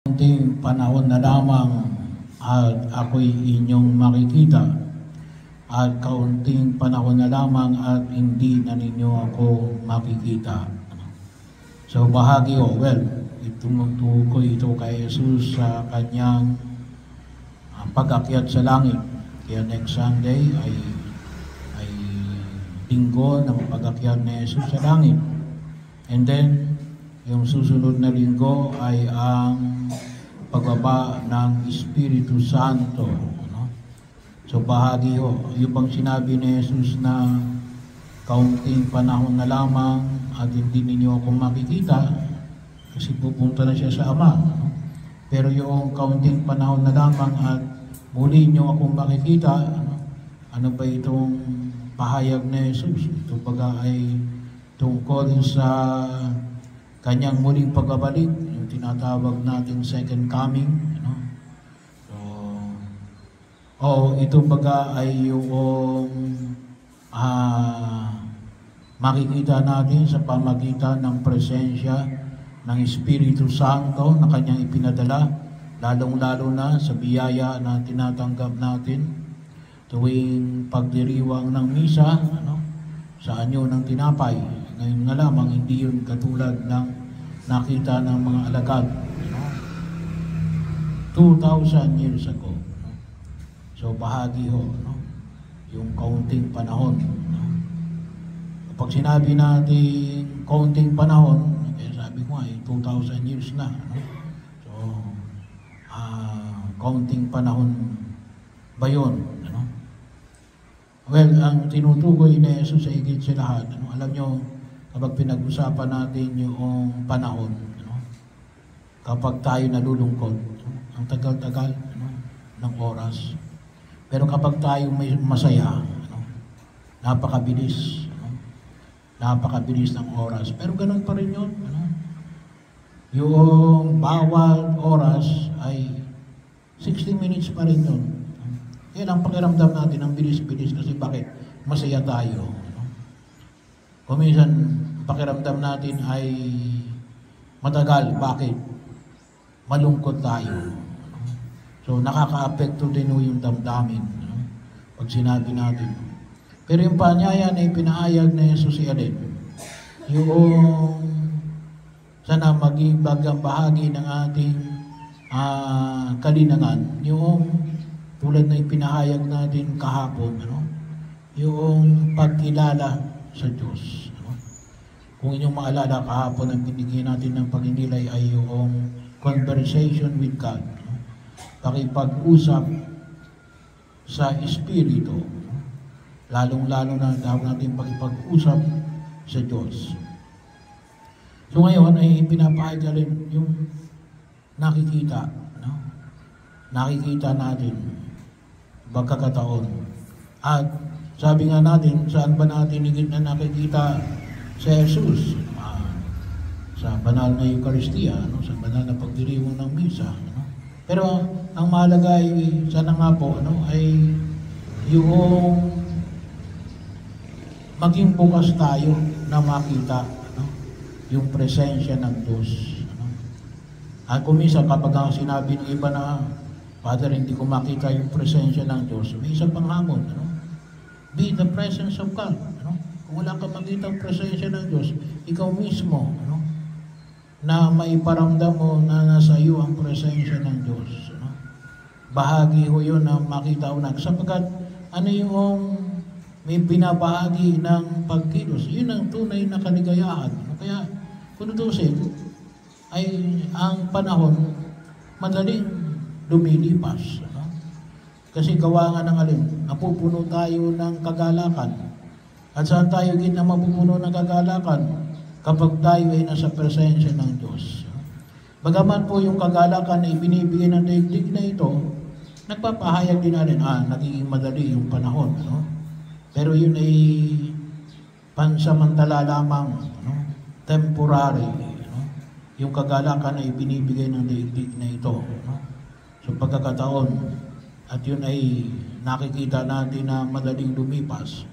Kaunting panahon na lamang at ako'y inyong makikita, at kaunting panahon na lamang at hindi na ninyo ako makikita. So bahagi itumutukoy ito kay Jesus sa kanyang pag-akyat sa langit. Kaya next Sunday ay linggo ng pag-akyat ni Jesus sa langit. And then yung susunod na linggo ay ang pagbaba ng Espiritu Santo. So bahagi yung bang sinabi ni Jesus na kaunting panahon na lamang at hindi ninyo ako makikita kasi pupunta na siya sa Ama. Pero yung kaunting panahon na lamang at muli nyo akong makikita, ano ba itong pahayag ni Jesus? Ito baga ay tungkol sa kanyang muling pagbabalik, yung tinatawag natin second coming. Ito baga ay yung makikita natin sa pamagitan ng presensya ng Espiritu Santo na kanyang ipinadala, lalong-lalo na sa biyaya na tinatanggap natin tuwing pagdiriwang ng misa, sa anyo ng tinapay. Ngayon nga lamang, hindi yun katulad ng nakita ng mga alagad 2,000 years ago. So bahagi yung kaunting panahon. Kapag sinabi natin kaunting panahon, kaya sabi ko ay 2,000 years na. So kaunting panahon ba yun? Well, ang tinutukoy ni Jesus sa higit sa lahat, alam nyo, kapag pinag-usapan natin yung panahon, kapag tayo nalulungkot, ang tagal-tagal ng oras. Pero kapag tayo may masaya, napakabilis. Napakabilis ng oras. Pero ganun pa rin yun. Yung bawat oras ay 60 minutes pa rin yun. Yan ang pakiramdam natin, ang bilis-bilis kasi bakit? Masaya tayo. Kung minsan, pakiramdam natin ay matagal. Bakit? Malungkot tayo. So, nakaka-apekto din yung damdamin pag sinabi natin. Pero yung panyaya na ipinaayag na Jesus si Alin, yung sana maging bagang bahagi ng ating kalinangan, yung tulad na ipinahayag natin kahapon, yung pagkilala sa Diyos. Kung inyong maalala kahapon, ang binigyan natin ng pagninilay ay yung conversation with God. Pakipag-usap sa Espiritu. Lalong-lalo na daw natin pakipag-usap sa Diyos. So ngayon ay pinapahayag rin yung nakikita. Nakikita natin pagkakataon. At sabi nga natin, saan ba natin higit na nakikita sa Jesus? Sa banal na Eucharistia, sa banal na pagdiriwang ng misa. Pero ang mahalaga ay, sana nga po, ay yung maging bukas tayo na makita yung presensya ng Diyos. At kung minsan kapag ang sinabi ng iba na, Father, hindi ko makita yung presensya ng Diyos, may isang panghamon. Be the presence of God. Kung wala ka makita ang presensya ng Diyos, ikaw mismo, na maiparamdam mo na nasa iyo ang presensya ng Diyos. Bahagi ho yun na makita ko na. Sapagkat yung may binabahagi ng pagkilos, yun ang tunay na kaligayahan. Kaya, kung tutusin, ay ang panahon madaling lumilipas. Kasi gawa nga ng alin, napupuno tayo ng kagalakan. At saan tayo na mapupuno ng kagalakan? Kapag tayo ay nasa presensya ng Diyos. Bagaman po yung kagalakan na ibinibigay ng daigdig na ito, nagpapahayag din na rin, nagiging madali yung panahon. Pero yun ay pansamantala lamang, temporary. Yung kagalakan na ibinibigay ng daigdig na ito. So pagkakataon, at yun ay nakikita natin na madaling lumipas.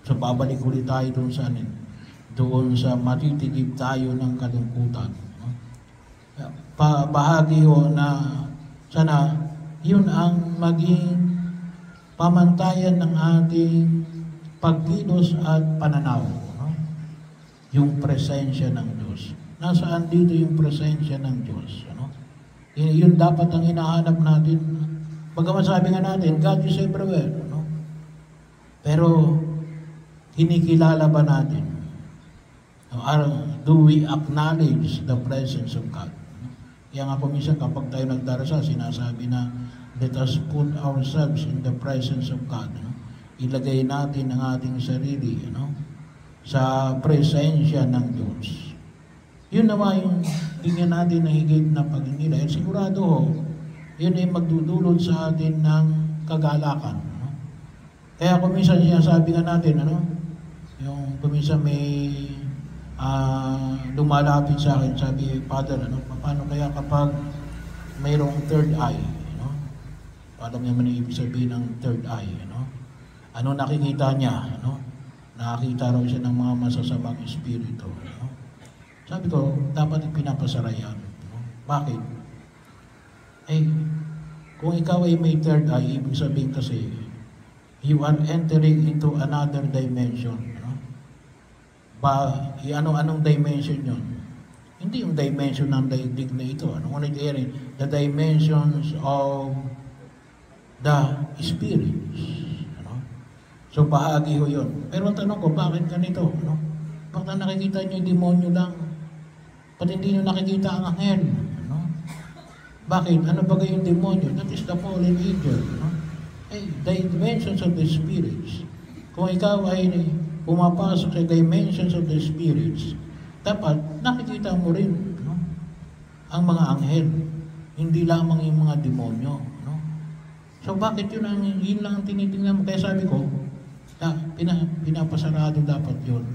So babalik ulit tayo doon sa matitigib tayo ng kalungkutan. bahagi ho na sana yun ang maging pamantayan ng ating pagkilos at pananaw. No? Yung presensya ng Diyos. Nasaan dito yung presensya ng Diyos? Ano? Yun dapat ang hinahanap natin. Bagaman sabi nga natin, God is everywhere. No? Pero, kinikilala ba natin? Do we acknowledge the presence of God? Kaya nga po minsan kapag tayo nagdarasal, sinasabi na, let us put ourselves in the presence of God. No? Ilagay natin ang ating sarili sa presensya ng Diyos. Yun naman yung tingnan natin na higit na pag-inila. At sigurado ho, yun ay magdudulot sa atin ng kagalakan. No? Kaya kung minsan sinasabi nga natin, yung kung minsan may lumalapit sa akin, sabi, Father, paano kaya kapag mayroong third eye? Alam niya man ang ibig sabihin ng third eye. Ano nakikita niya? Nakakita raw siya ng mga masasamang espiritu. Sabi ko, dapat ipinapasara yan. Bakit? Kung ikaw ay may third eye, ibig sabihin kasi, you are entering into another dimension. Anong dimension yun? Hindi yung dimension ng daigdig na ito. The dimensions of the spirits. So, bahagi ho yun. Pero ang tanong ko, bakit ganito? Bakit nakikita nyo yung demonyo lang? Ba't hindi nyo nakikita ang anghel? Bakit? Ano ba yung demonyo? That is the fallen angel. The dimensions of the spirits. Kung ikaw ay pumapasok sa dimensions of the spirits, dapat nakikita mo rin ang mga anghel. Hindi lamang yung mga demonyo. So bakit yun lang ang tinitingnan mo? Kaya sabi ko, pinapasarado dapat yun.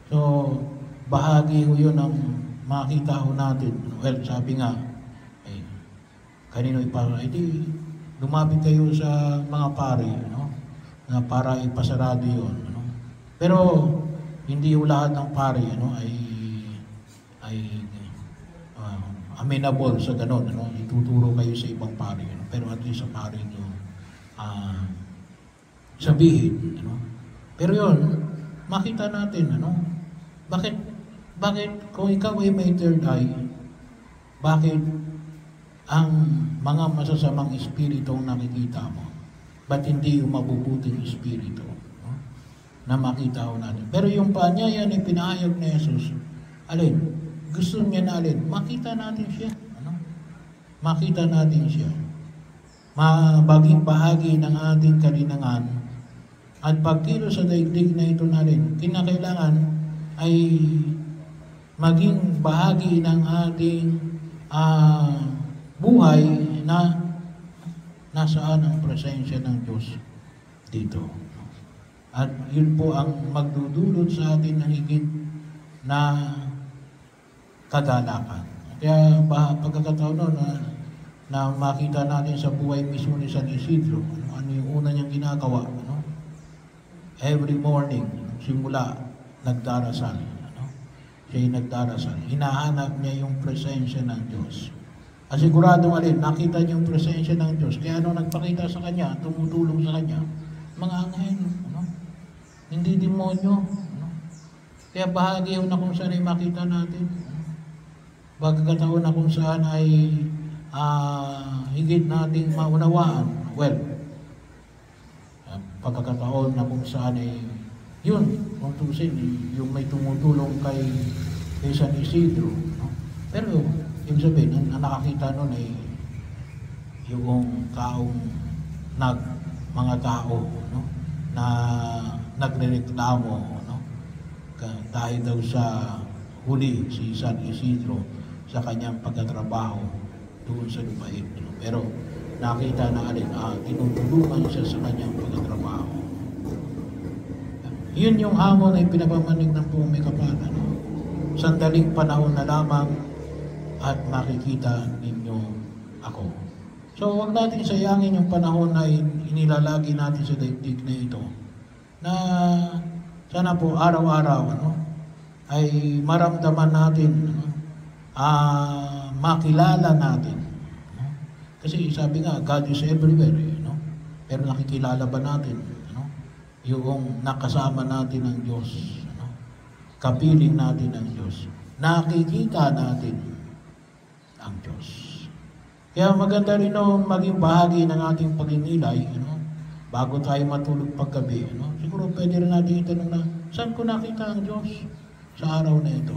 So, bahagi ko yun ang makita ko natin. Well, sabi nga, kanino lumapit kayo sa mga pari, na para ipasarado yun. Pero, hindi yung lahat ng pari, ay amenable sa ganon, ituturo kayo sa ibang pari, pero at least sa pari nyo sabihin, pero yun, makita natin, bakit kung ikaw ay may third eye, bakit ang mga masasamang espiritu ang nakikita mo, ba't hindi yung mabubuting espiritu na makita ko natin? Pero yung paanyaya na pinahayag ni Jesus, alin? Gusto niya na alin? Makita natin siya. Makita natin siya. Maging bahagi ng ating kalinangan at pagkilos sa daigdig na ito natin, kinakailangan ay maging bahagi ng ating buhay na nasaan ang presensya ng Diyos dito. At yun po ang magdudulot sa atin ng higit na kagalakan. Kaya pagkakataon nun na makita natin sa buhay mismo ni San Isidro, ano yung una niyang ginagawa? Every morning, simula, nagdarasal. Siya'y nagdarasal. Hinahanap niya yung presensya ng Diyos. Asiguradong nakita niya yung presensya ng Diyos. Kaya nagpakita sa kanya, tumutulong sa kanya, mga anghel, hindi demonyo. Kaya bahagi na kung saan ay makita natin. Pagkakataon na kung saan ay higit nating maunawaan. Well, pagkakataon na kung saan ay yun, kung tusin, yung may tumutulong kay San Isidro. Pero, ibig sabihin, ang nakakita nun ay yung mga tao na nagrereklamo dahil daw sa huli si San Isidro sa kanyang pagtatrabaho doon sa lupain. Pero nakita na tinutulungan siya sa kanyang pagtatrabaho. Yun yung hamon ay pinapamanig ng buong may kapal. Sandaling panahon na lamang at makikita ninyo ako. So huwag natin sayangin yung panahon na inilalagi natin sa daigdig na ito, na sana po araw-araw ay maramdaman natin makilala natin. No? Kasi sabi nga, God is everywhere. No? Pero nakikilala ba natin? No? Yung nakasama natin ng Diyos. No? Kapiling natin ng Diyos. Nakikita natin ang Diyos. Kaya maganda rin maging bahagi ng ating pagninilay, bago tayo matulog paggabi. Siguro pwede rin natin itanong na, saan ko nakita ang Diyos sa araw na ito?